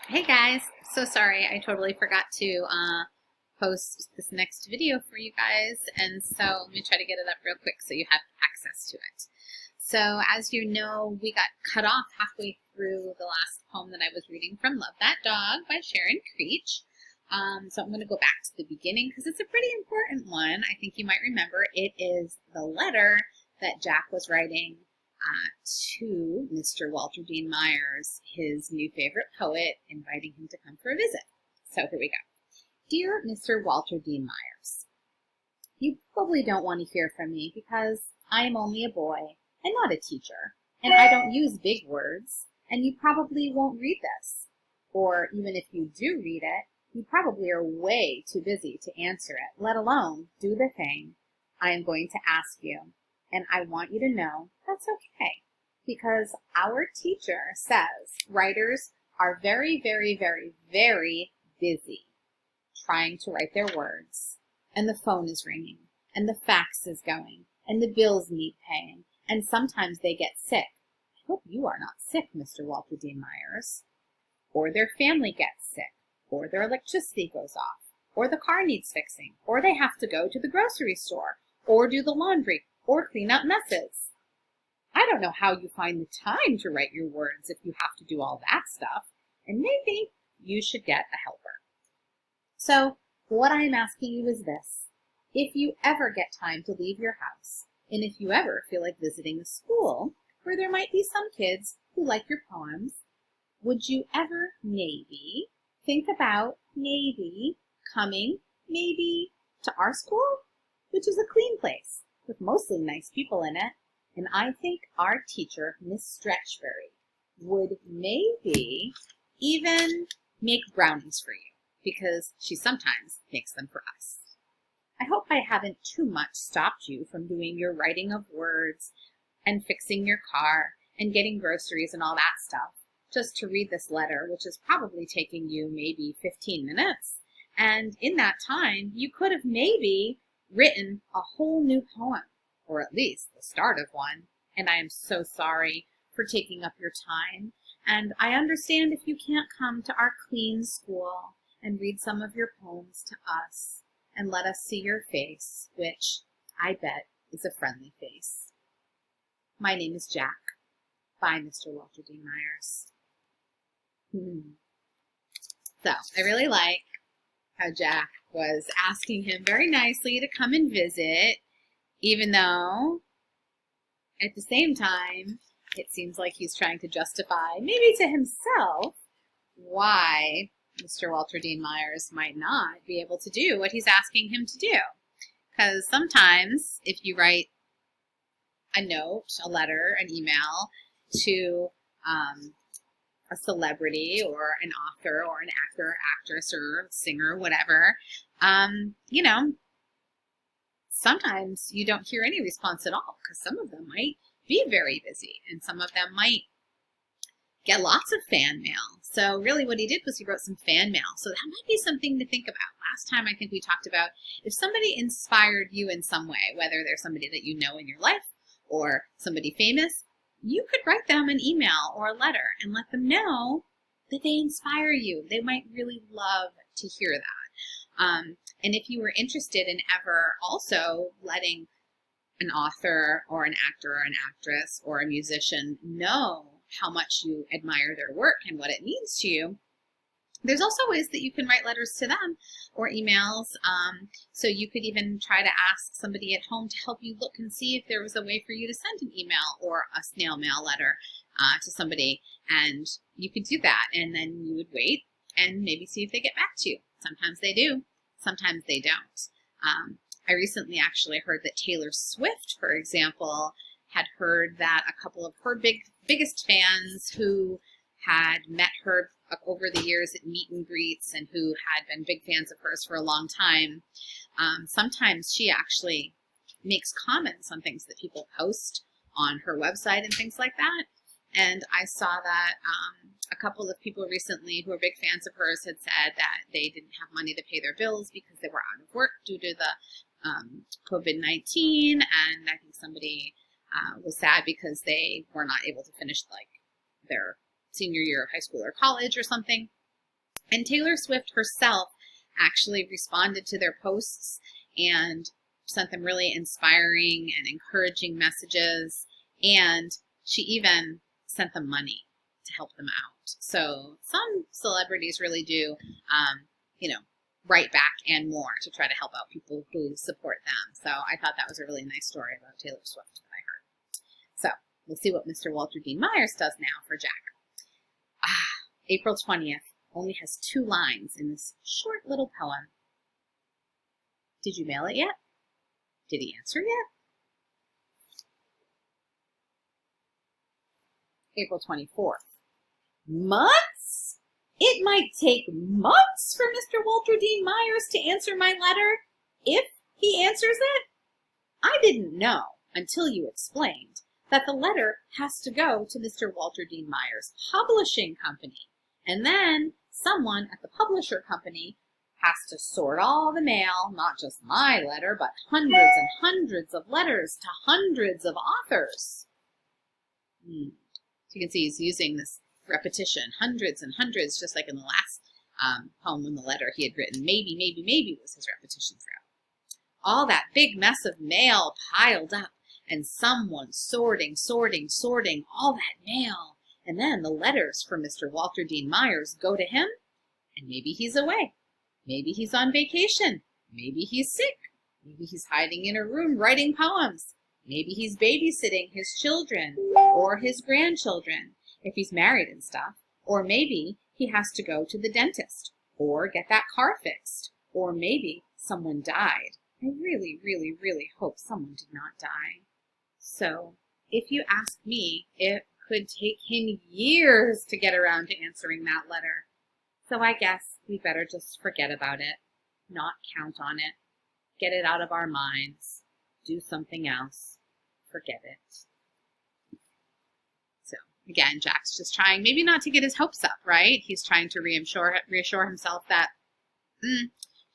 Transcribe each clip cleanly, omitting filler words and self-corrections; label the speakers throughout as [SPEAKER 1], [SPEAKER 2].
[SPEAKER 1] Hey guys, so sorry, I totally forgot to post this next video for you guys, and so let me try to get it up real quick so you have access to it. So as you know, we got cut off halfway through the last poem that I was reading from Love That Dog by Sharon Creech. So I'm going to go back to the beginning because it's a pretty important one. I think you might remember it is the letter that Jack was writing to Mr. Walter Dean Myers, his new favorite poet, inviting him to come for a visit. So here we go. Dear Mr. Walter Dean Myers, you probably don't want to hear from me because I am only a boy and not a teacher, and I don't use big words, and you probably won't read this. Or even if you do read it, you probably are way too busy to answer it, let alone do the thing I am going to ask you. And I want you to know that's okay, because our teacher says writers are very, very, very, very busy trying to write their words, and the phone is ringing, and the fax is going, and the bills need paying, and sometimes they get sick. I hope you are not sick, Mr. Walter Dean Myers. Or their family gets sick, or their electricity goes off, or the car needs fixing, or they have to go to the grocery store, or do the laundry, or clean up messes. I don't know how you find the time to write your words if you have to do all that stuff, and maybe you should get a helper. So what I am asking you is this. If you ever get time to leave your house, and if you ever feel like visiting a school where there might be some kids who like your poems, would you ever maybe think about maybe coming maybe to our school, which is a clean place with mostly nice people in it, and I think our teacher, Miss Stretchberry, would maybe even make brownies for you, because she sometimes makes them for us. I hope I haven't too much stopped you from doing your writing of words and fixing your car and getting groceries and all that stuff, just to read this letter, which is probably taking you maybe 15 minutes. And in that time, you could have maybe written a whole new poem, or at least the start of one. And I am so sorry for taking up your time. And I understand if you can't come to our clean school and read some of your poems to us and let us see your face, which I bet is a friendly face. My name is Jack. Bye, Mr. Walter Dean Myers. So I really like how Jack was asking him very nicely to come and visit, even though at the same time it seems like he's trying to justify, maybe to himself, why Mr. Walter Dean Myers might not be able to do what he's asking him to do. Because sometimes if you write a note, a letter, an email to a celebrity or an author or an actor, actress, or singer, whatever, you know, sometimes you don't hear any response at all because some of them might be very busy and some of them might get lots of fan mail. So really what he did was he wrote some fan mail. So that might be something to think about. Last time I think we talked about if somebody inspired you in some way, whether they're somebody that you know in your life or somebody famous, you could write them an email or a letter and let them know that they inspire you. They might really love to hear that. And if you were interested in ever also letting an author or an actor or an actress or a musician know how much you admire their work and what it means to you, there's also ways that you can write letters to them or emails. So you could even try to ask somebody at home to help you look and see if there was a way for you to send an email or a snail mail letter to somebody. And you could do that. And then you would wait and maybe see if they get back to you. Sometimes they do. Sometimes they don't. I recently actually heard that Taylor Swift, for example, had heard that a couple of her biggest fans who had met her over the years at meet and greets and who had been big fans of hers for a long time, sometimes she actually makes comments on things that people post on her website and things like that. And I saw that a couple of people recently who are big fans of hers had said that they didn't have money to pay their bills because they were out of work due to the COVID-19, and I think somebody was sad because they were not able to finish like their senior year of high school or college or something. And Taylor Swift herself actually responded to their posts and sent them really inspiring and encouraging messages. And she even sent them money to help them out. So some celebrities really do, you know, write back and more to try to help out people who support them. So I thought that was a really nice story about Taylor Swift that I heard. So we'll see what Mr. Walter Dean Myers does now for Jack. April 20th only has 2 lines in this short little poem. Did you mail it yet? Did he answer yet? April 24th. Months? It might take months for Mr. Walter Dean Myers to answer my letter, if he answers it. I didn't know, until you explained, that the letter has to go to Mr. Walter Dean Myers' publishing company, and then someone at the publisher company has to sort all the mail, not just my letter, but hundreds and hundreds of letters to hundreds of authors. So you can see he's using this repetition, hundreds and hundreds, just like in the last poem when the letter he had written, maybe, maybe, maybe was his repetition throughout. All that big mess of mail piled up, and someone sorting all that mail. And then the letters from Mr. Walter Dean Myers go to him, and maybe he's away. Maybe he's on vacation. Maybe he's sick. Maybe he's hiding in a room writing poems. Maybe he's babysitting his children or his grandchildren, if he's married and stuff. Or maybe he has to go to the dentist or get that car fixed. Or maybe someone died. I really, really, really hope someone did not die. So if you ask me, it could take him years to get around to answering that letter. So I guess we better just forget about it, not count on it, get it out of our minds, do something else, forget it. So again, Jack's just trying maybe not to get his hopes up, right? He's trying to reassure himself that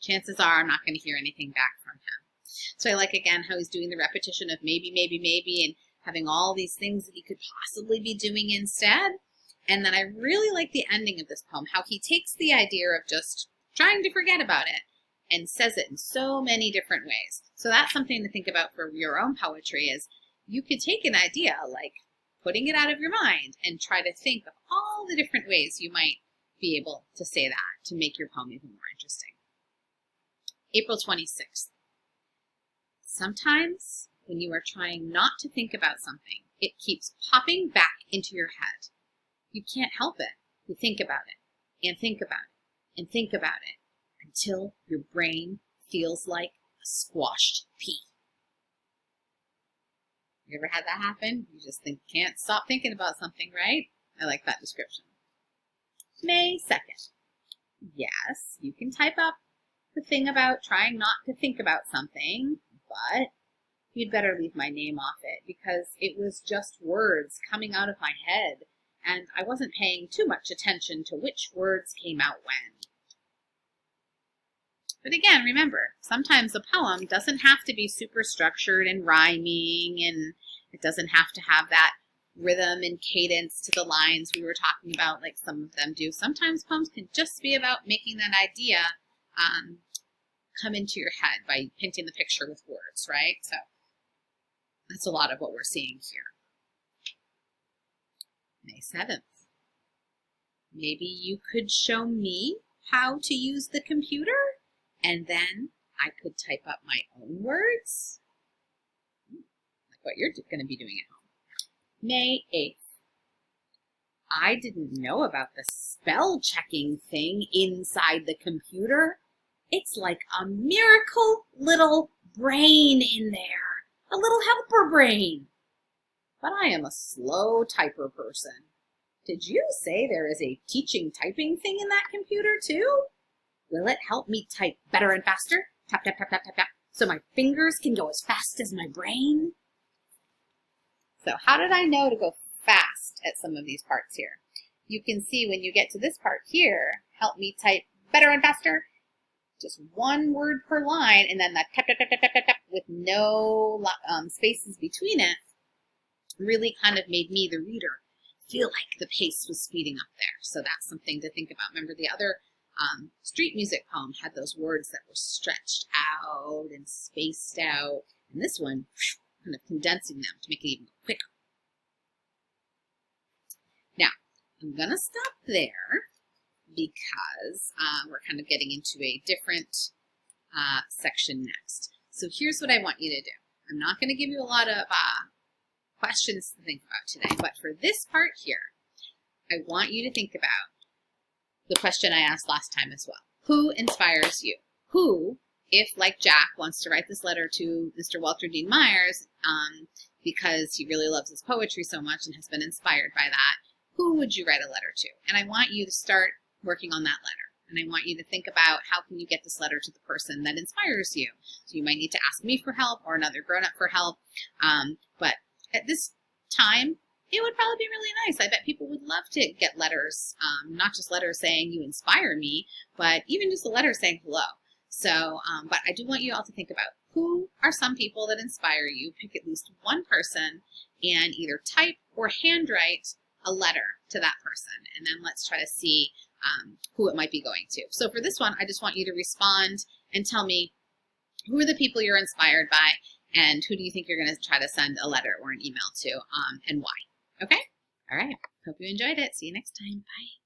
[SPEAKER 1] chances are I'm not going to hear anything back from him. So I like, again, how he's doing the repetition of maybe, maybe, maybe, and having all these things that he could possibly be doing instead. And then I really like the ending of this poem, how he takes the idea of just trying to forget about it and says it in so many different ways. So that's something to think about for your own poetry, is you could take an idea like putting it out of your mind and try to think of all the different ways you might be able to say that to make your poem even more interesting. April 26th. Sometimes when you are trying not to think about something, it keeps popping back into your head. You can't help it. You think about it and think about it and think about it until your brain feels like a squashed pea. You ever had that happen? You just can't stop thinking about something, right? I like that description. May 2nd. Yes, you can type up the thing about trying not to think about something, but you'd better leave my name off it because it was just words coming out of my head, and I wasn't paying too much attention to which words came out when. But again, remember, sometimes a poem doesn't have to be super structured and rhyming, and it doesn't have to have that rhythm and cadence to the lines we were talking about like some of them do. Sometimes poems can just be about making that idea come into your head by painting the picture with words, right? So that's a lot of what we're seeing here. May 7th. Maybe you could show me how to use the computer, and then I could type up my own words, like what you're going to be doing at home. May 8th. I didn't know about the spell checking thing inside the computer. It's like a miracle little brain in there, a little helper brain. But I am a slow typer person. Did you say there is a teaching typing thing in that computer too? Will it help me type better and faster? Tap, tap, tap, tap, tap, tap, so my fingers can go as fast as my brain? So how did I know to go fast at some of these parts here? You can see when you get to this part here, help me type better and faster. Just one word per line, and then that tap, tap, tap, tap, tap, tap, tap, with no spaces between it, really kind of made me, the reader, feel like the pace was speeding up there. So that's something to think about. Remember the other street music poem had those words that were stretched out and spaced out, and this one kind of condensing them to make it even quicker. Now, I'm going to stop there because we're kind of getting into a different section next. So here's what I want you to do. I'm not going to give you a lot of questions to think about today, but for this part here, I want you to think about the question I asked last time as well. Who inspires you? Who, if like Jack wants to write this letter to Mr. Walter Dean Myers because he really loves his poetry so much and has been inspired by that, who would you write a letter to? And I want you to start working on that letter. And I want you to think about how can you get this letter to the person that inspires you. So you might need to ask me for help or another grown-up for help. But at this time, it would probably be really nice. I bet people would love to get letters, not just letters saying you inspire me, but even just a letter saying hello. So, but I do want you all to think about who are some people that inspire you. Pick at least one person and either type or handwrite a letter to that person. And then let's try to see who it might be going to. So for this one, I just want you to respond and tell me who are the people you're inspired by and who do you think you're going to try to send a letter or an email to and why. Okay? All right. Hope you enjoyed it. See you next time. Bye.